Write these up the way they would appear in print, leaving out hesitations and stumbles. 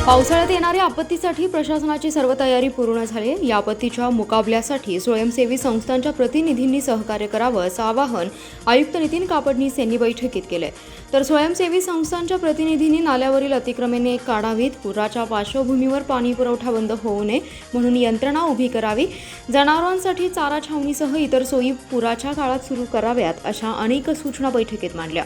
पावसाळ्यात येणाऱ्या आपत्तीसाठी प्रशासनाची सर्व तयारी पूर्ण झाली आहे। या आपत्तीच्या मुकाबल्यासाठी स्वयंसेवी संस्थांच्या प्रतिनिधींनी सहकार्य करावं असं आवाहन आयुक्त नितीन कापडनीस यांनी बैठकीत केले। तर स्वयंसेवी संस्थांच्या प्रतिनिधींनी नाल्यावरील अतिक्रमणे काढावीत, पुराच्या पार्श्वभूमीवर पाणी पुरवठा बंद होऊ नये म्हणून यंत्रणा उभी करावी, जनावरांसाठी चारा छावणीसह इतर सोयी पुराच्या काळात सुरू कराव्यात अशा अनेक सूचना बैठकीत मांडल्या।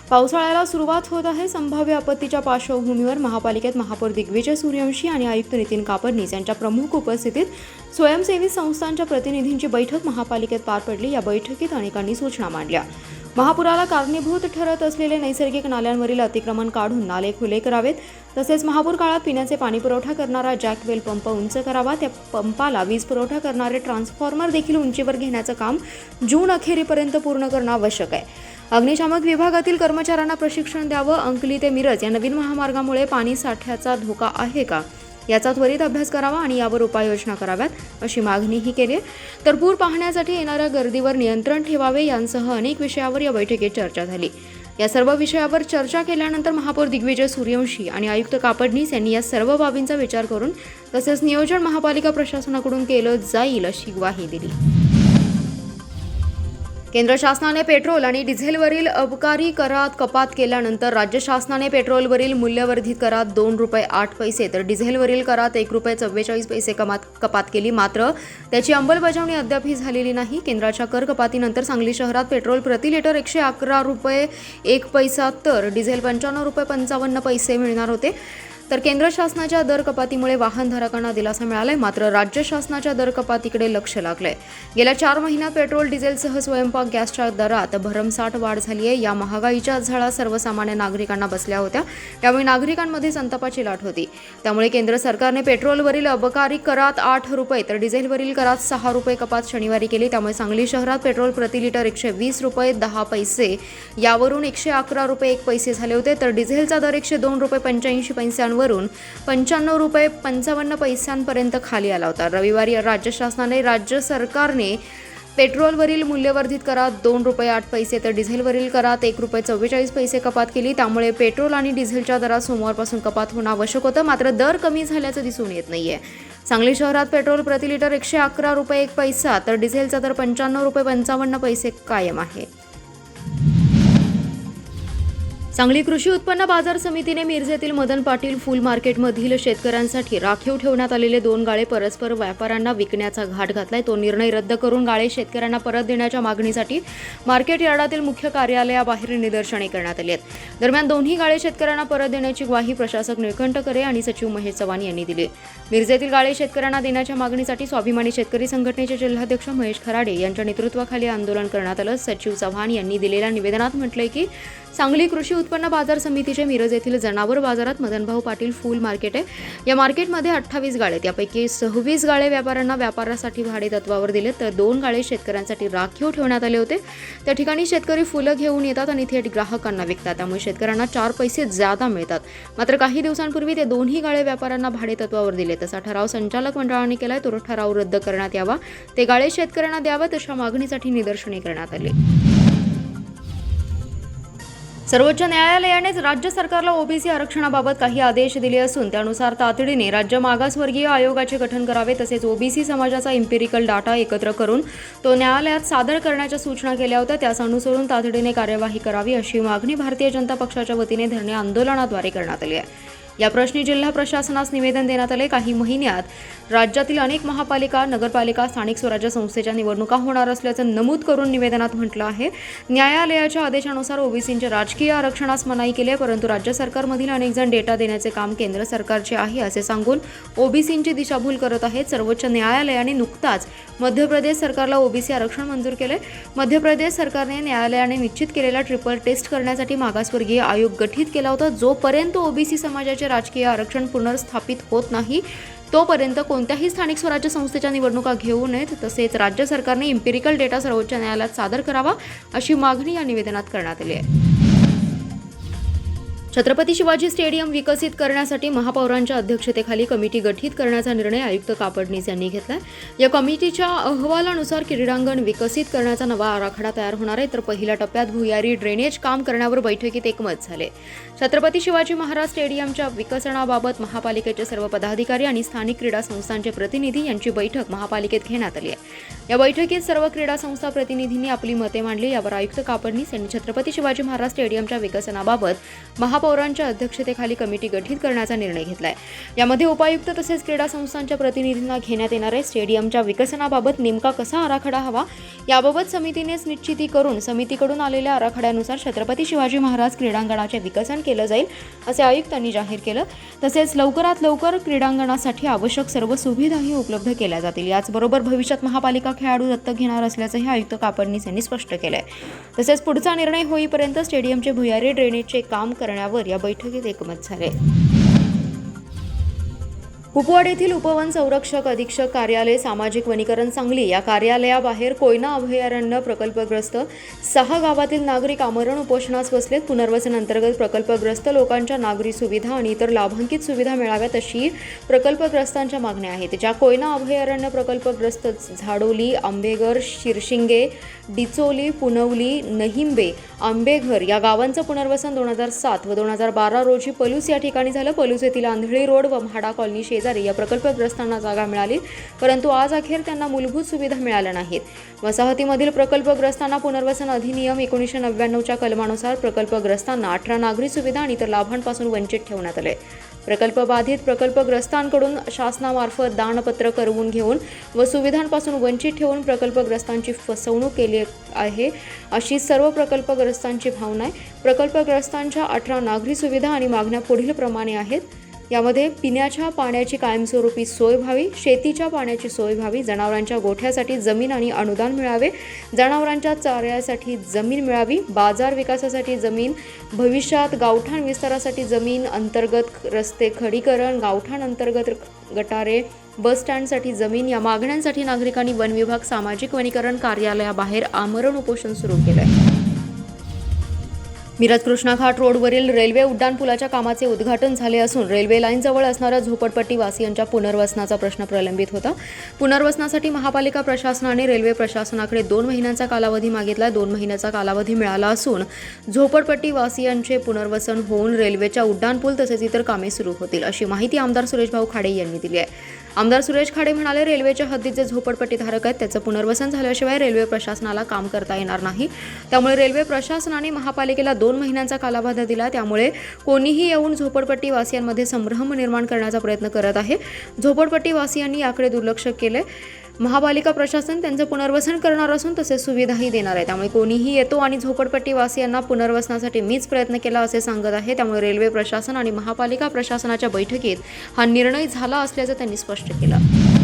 पावसाळ्याला सुरुवात होत आहे। संभाव्य आपत्तीच्या पार्श्वभूमीवर महापालिकेत महापौर दिग्विजय सूर्यवंशी आणि आयुक्त नितीन कापडनीस यांच्या प्रमुख उपस्थितीत स्वयंसेवी संस्थांच्या प्रतिनिधींची बैठक महापालिकेत पार पडली। या बैठकीत अनेकांनी सूचना मांडल्या। महापुराला कारणीभूत ठरत असलेले नैसर्गिक नाल्यांवरील अतिक्रमण काढून नाले खुले करावेत, तसेच महापूर काळात पिण्याचे पाणी पुरवठा करणारा जॅकवेल पंप उंच करावा, त्या पंपाला वीज पुरवठा करणारे ट्रान्सफॉर्मर देखील उंचीवर घेण्याचं काम जून अखेरीपर्यंत पूर्ण करणं आवश्यक आहे। अग्निशामक विभागातील कर्मचाऱ्यांना प्रशिक्षण द्यावं। अंकली ते मिरज या नवीन महामार्गामुळे पाणी साठ्याचा धोका आहे का याचा त्वरित अभ्यास करावा आणि यावर उपाययोजना कराव्यात अशी मागणीही केली। तर पूर पाहण्यासाठी येणाऱ्या गर्दीवर नियंत्रण ठेवावे यांसह अनेक विषयावर या बैठकीत चर्चा झाली। या सर्व विषयावर चर्चा केल्यानंतर महापौर दिग्विजय सूर्यवंशी आणि आयुक्त कापडनीस यांनी या सर्व बाबींचा विचार करून तसेच नियोजन महापालिका प्रशासनाकडून केलं जाईल अशी ग्वाही दिली। केंद्र शासनाने पेट्रोल आणि डिझेलवरील अबकारी करात कपात केल्यानंतर राज्य शासनाने पेट्रोलवरील मूल्यवर्धित करात ₹2.08 तर डिझेलवरील करात ₹1.44 कपात केली। मात्र त्याची अंमलबजावणी अद्यापही झालेली नाही। केंद्राच्या कर कपातीनंतर सांगली शहरात पेट्रोल प्रति लिटर ₹111.01 तर डिझेल ₹95.55 मिळणार होते। तर केंद्र शासनाच्या दर कपातीमुळे वाहनधारकांना दिलासा मिळालाय, मात्र राज्य शासनाच्या दर कपातीकडे लक्ष लागलंय। गेल्या 4 महिन्यात पेट्रोल डिझेलसह स्वयंपाक गॅसच्या दरात भरमसाठ वाढ झाली आहे। या महागाईच्या झळा सर्वसामान्य नागरिकांना बसल्या होत्या, त्यामुळे नागरिकांमध्ये संतापाची लाट होती। त्यामुळे केंद्र सरकारने पेट्रोलवरील अबकारी करात ₹8 तर डिझेलवरील करात ₹6 कपात शनिवारी केली। त्यामुळे सांगली शहरात पेट्रोल प्रति लिटर ₹120.10 यावरून ₹111.01 झाले होते, तर डिझेलचा दर ₹102.85 वरून ₹95.55 पर्यंत खाली आला होता। रविवारी राज्य सरकारने पेट्रोलवरील मूल्यवर्धित करात ₹2.08 तर डिझेलवरील करात ₹1.44 कपात केली। त्यामुळे पेट्रोल आणि डिझेलच्या दरात सोमवारपासून कपात होणं आवश्यक होतं, मात्र दर कमी झाल्याचं दिसून येत नाहीये। सांगली शहरात पेट्रोल प्रति लिटर ₹111.01 तर डिझेलचा दर ₹95.55 कायम आहे। सांगली कृषी उत्पन्न बाजार समितीने मिरजेतील मदन पाटील फूल मार्केटमधील शेतकऱ्यांसाठी राखीव ठेवण्यात आलेले 2 गाळे परस्पर व्यापाऱ्यांना विकण्याचा घाट घातलाय। तो निर्णय रद्द करून गाळे शेतकऱ्यांना परत देण्याच्या मागणीसाठी मार्केट यार्डातील मुख्य कार्यालयाबाहेर निदर्शने करण्यात आली आहेत। दरम्यान दोन्ही गाळे शेतकऱ्यांना परत देण्याची ग्वाही प्रशासक निळकंठ करे आणि सचिव महेश चव्हाण यांनी दिली। मिरजेतील गाळे शेतकऱ्यांना देण्याच्या मागणीसाठी स्वाभिमानी शेतकरी संघटनेचे जिल्हाध्यक्ष महेश खराडे यांच्या नेतृत्वाखाली आंदोलन करण्यात आलं। सचिव चव्हाण यांनी दिलेल्या निवेदनात म्हटलंय की सांगली कृषी उत्पन्न बाजार समितीचे मिरज येथील जनावर बाजारात मदनभाऊ पाटील फूल मार्केट आहे। या मार्केटमध्ये 28 गाळे, त्यापैकी 26 गाळे व्यापाऱ्यांना व्यापारासाठी भाडे तत्वावर दिले, तर 2 गाळे शेतकऱ्यांसाठी राखीव ठेवण्यात आले होते। त्या ठिकाणी शेतकरी फुलं घेऊन येतात आणि थेट ग्राहकांना विकतात, त्यामुळे शेतकऱ्यांना 4 पैसे ज्यादा मिळतात। मात्र काही दिवसांपूर्वी ते दोन्ही गाळे व्यापाऱ्यांना भाडे तत्वावर दिले, तसा ठराव संचालक मंडळाने केलाय। तो ठराव रद्द करण्यात यावा, ते गाळे शेतकऱ्यांना द्यावेत अशा मागणीसाठी निदर्शने करण्यात आली। सर्वोच्च न्यायालयानेच राज्य सरकारला ओबीसी आरक्षणाबाबत काही आदेश दिले असून त्यानुसार तातडीने राज्य मागासवर्गीय आयोगाचे गठन करावे, तसेच ओबीसी समाजाचा इम्पिरिकल डाटा एकत्र करून तो न्यायालयात सादर करण्याच्या सूचना केल्या होत्या। त्यास अनुसरून तातडीने कार्यवाही करावी अशी मागणी भारतीय जनता पक्षाच्या वतीने धरणे आंदोलनाद्वारे करण्यात आली आहे। या प्रश्नी जिल्हा प्रशासनास निवेदन देण्यात आले। काही महिन्यात राज्यातील अनेक महापालिका, नगरपालिका, स्थानिक स्वराज्य संस्थेच्या निवडणुका होणार असल्याचं नमूद करून निवेदनात म्हटलं आहे, न्यायालयाच्या आदेशानुसार ओबीसींच्या राजकीय आरक्षणास मनाई केली आहे, परंतु राज्य सरकारमधील अनेक जण डेटा देण्याचे काम केंद्र सरकारचे आहे असे सांगून ओबीसींची दिशाभूल करत आहेत। सर्वोच्च न्यायालयाने नुकताच मध्य प्रदेश सरकारला ओबीसी आरक्षण मंजूर केले। मध्य प्रदेश सरकारने न्यायालयाने निश्चित केलेला ट्रिपल टेस्ट करण्यासाठी मागासवर्गीय आयोग गठीत केला होता। जोपर्यंत ओबीसी समाजाचे राजकीय आरक्षण पुनर्स्थापित होत नाही तोपर्यंत कोणत्याही स्थानिक स्वराज्य संस्थेच्या निवडणुका घेऊ नयेत, तसेच राज्य सरकारने इम्पिरिकल डेटा सर्वोच्च न्यायालयात सादर करावा अशी मागणी या निवेदनात करण्यात आली आहे। छत्रपती शिवाजी स्टेडियम विकसित करण्यासाठी महापौरांच्या अध्यक्षतेखाली कमिटी गठीत करण्याचा निर्णय आयुक्त कापडनीस यांनी घेतला. या कमिटीच्या अहवालानुसार क्रीडांगण विकसित करण्याचा नवा आराखडा तयार होणार आहे, तर पहिल्या टप्प्यात भुयारी ड्रेनेज काम करण्यावर बैठकीत एकमत झाले. छत्रपती शिवाजी महाराज स्टेडियमच्या विकसनाबाबत महापालिकेचे सर्व पदाधिकारी आणि स्थानिक क्रीडा संस्थांचे प्रतिनिधी यांची बैठक महापालिकेत घेण्यात आली आहे. या बैठकीत सर्व क्रीडा संस्था प्रतिनिधींनी आपली मते मांडली. यावर आयुक्त कापडनीस यांनी छत्रपती शिवाजी महाराज स्टेडियमच्या विकसनाबाबत महापौरांच्या अध्यक्षतेखाली कमिटी गठीत करण्याचा निर्णय घेतलाय. यामध्ये उपायुक्त तसेच क्रीडा संस्थांच्या प्रतिनिधींना घेण्यात येणार आहे. स्टेडियमच्या विकसनाबाबत नेमका कसा आराखडा हवा याबाबत समितीनेच निश्चिती करून समितीकडून आलेल्या आराखड्यानुसार छत्रपती शिवाजी महाराज क्रीडांगणाचे विकसन केलं जाईल असे आयुक्तांनी जाहीर केलं. तसेच लवकरात लवकर क्रीडांगणासाठी आवश्यक सर्व सुविधाही उपलब्ध केल्या जातील. याचबरोबर भविष्यात महापालिका खेळाडू दत्तक घेणार असल्याचंही आयुक्त कापडनीस यांनी स्पष्ट केलंय. तसेच पुढचा निर्णय होईपर्यंत स्टेडियमचे भुयारी ड्रेनेजचे काम करण्यावर या बैठकीत एकमत झाले. कुपवाड येथील उपवन संरक्षक अधीक्षक कार्यालय सामाजिक वनीकरण सांगली या कार्यालयाबाहेर कोयना अभयारण्य प्रकल्पग्रस्त 6 गावातील नागरिक आमरण उपोषणास बसलेत. पुनर्वसन अंतर्गत प्रकल्पग्रस्त लोकांच्या नागरी सुविधा आणि इतर लाभांकित सुविधा मिळाव्यात अशी प्रकल्पग्रस्तांच्या मागण्या आहेत. ज्या कोयना अभयारण्य प्रकल्पग्रस्त झाडोली, आंबेघर, शिरशिंगे, डिचोली, पुनवली, नहिंबे, आंबेघर या गावांचं पुनर्वसन 2007 व 2012 रोजी पलूस या ठिकाणी झालं. पलूस येथील आंधळी रोड व म्हाडा कॉलनी शेजारी या प्रकल्पग्रस्तांना जागा मिळाली, परंतु आज अखेर त्यांना मूलभूत सुविधा मिळाल्या नाहीत. वसाहतीमधील प्रकल्पग्रस्तांना पुनर्वसन अधिनियम 1999च्या कलमानुसार प्रकल्पग्रस्तांना 18 नागरी सुविधा आणि इतर लाभांपासून वंचित ठेवण्यात आले. प्रकल्पबाधित प्रकल्पग्रस्तांकडून शासनामार्फत दानपत्र करवून घेऊन व सुविधांपासून वंचित ठेवून प्रकल्पग्रस्तांची फसवणूक केली आहे अशी सर्व प्रकल्पग्रस्तांची भावना आहे. प्रकल्पग्रस्तांच्या 18 नागरी सुविधा आणि मागण्या पुढील प्रमाणे आहेत. यामध्ये पिण्याच्या पाण्याची कायमस्वरूपी सोय व्हावी, शेतीच्या पाण्याची सोय व्हावी, जनावरांच्या गोठ्यासाठी जमीन आणि अनुदान मिळावे, जनावरांच्या चाऱ्यासाठी जमीन मिळावी, बाजार विकासासाठी जमीन, भविष्यात गावठाण विस्तारासाठी जमीन, अंतर्गत रस्ते खडीकरण, गावठाण अंतर्गत गटारे, बस स्टँडसाठी जमीन या मागण्यांसाठी नागरिकांनी वन विभाग सामाजिक वनीकरण कार्यालयाबाहेर आमरण उपोषण सुरू केलं आहे. मिरज कृष्णा घाट रोडवरील रेल्वे उड्डाणपुलाच्या कामाचे उद्घाटन झाले असून रेल्वे लाईनजवळ असणाऱ्या झोपडपट्टी वासियांच्या पुनर्वसनाचा प्रश्न प्रलंबित होता. पुनर्वसनासाठी महापालिका प्रशासनाने रेल्वे प्रशासनाकडे 2 महिन्यांचा कालावधी मागितला. 2 महिन्याचा कालावधी मिळाला असून झोपडपट्टी वासियांचे पुनर्वसन होऊन रेल्वेच्या उड्डाणपूल तसेच इतर कामे सुरू होतील अशी माहिती आमदार सुरेशभाऊ खाडे यांनी दिली आहे. आमदार सुरेश खाडे म्हणाले, रेल्वेच्या हद्दीत जे झोपडपट्टीधारक आहेत त्याचं पुनर्वसन झाल्याशिवाय रेल्वे प्रशासनाला काम करता येणार नाही. त्यामुळे रेल्वे प्रशासनाने महापालिकेला 2 महिन्यांचा कालावधी दिला. त्यामुळे कोणीही येऊन झोपडपट्टी वासियांमध्ये संभ्रम निर्माण करण्याचा प्रयत्न करत आहे. झोपडपट्टी वासियांनी याकडे दुर्लक्ष केले. महापालिका प्रशासन त्यांचं पुनर्वसन करणार असून तसेच सुविधाही देणार आहे. त्यामुळे कोणीही येतो आणि झोपडपट्टी वासियांना पुनर्वसनासाठी मीच प्रयत्न केला असे सांगत आहे. त्यामुळे रेल्वे प्रशासन आणि महापालिका प्रशासनाच्या बैठकीत हा निर्णय झाला असल्याचं त्यांनी स्पष्ट केलं.